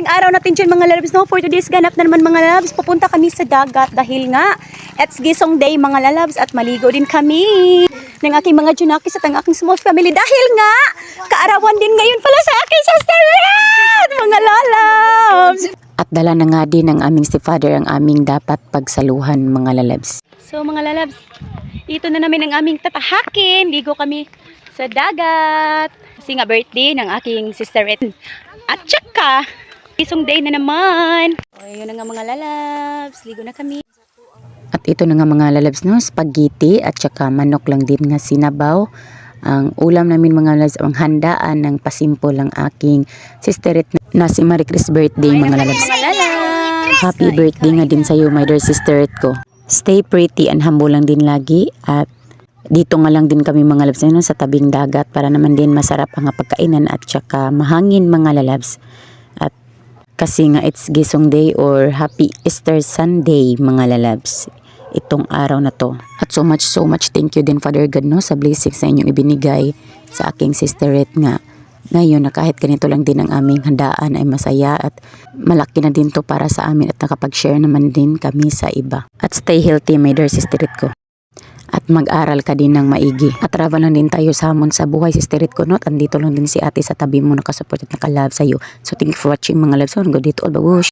ngayong araw natin dyan mga lalabs, no? For today's ganap na naman mga lalabs, pupunta kami sa dagat dahil nga it's Gisong Day mga lalabs at maligo din kami ng aking mga junakis at ang aking small family dahil nga kaarawan din ngayon pala sa aking sister Red, mga lalabs. At dala na nga din ng aming stepfather ang aming dapat pagsaluhan mga lalabs. So mga lalabs, ito na namin ang aming tatahakin. Ligo kami sa dagat. Kasi nga birthday ng aking sister Red. At tsaka, Gisong Day na naman. O yun na nga mga lalabs. Ligo na kami. At ito na nga mga lalabs, no, spaghetti at tsaka manok lang din nga sinabaw. Ang ulam namin mga lalabs, ang handaan ng pasimple ng aking sister Red na si Marie Chris birthday mga lalabs. Mga lalabs. Happy birthday nga din sa'yo my dear sister Red ko. Stay pretty and humble lang din lagi at dito nga lang din kami mga lalabs no, sa tabing dagat para naman din masarap ang pagkainan at tsaka mahangin mga lalabs. At kasi nga it's Gisong Day or Happy Easter Sunday mga lalabs itong araw na to. At so much thank you din Father God no sa blessing sa inyong ibinigay sa aking sister Red nga. Ngayon na kahit ganito lang din ang aming handaan ay masaya at malaki na din to para sa amin at nakapag-share naman din kami sa iba. At stay healthy my dear sister Red ko. At mag-aral ka din ng maigi. At travel lang din tayo sa hamon sa buhay sister Red ko no. At andito lang din si ate sa tabi mo nakasupport at nakalove sa'yo. So thank you for watching mga loves. So go dito all babush.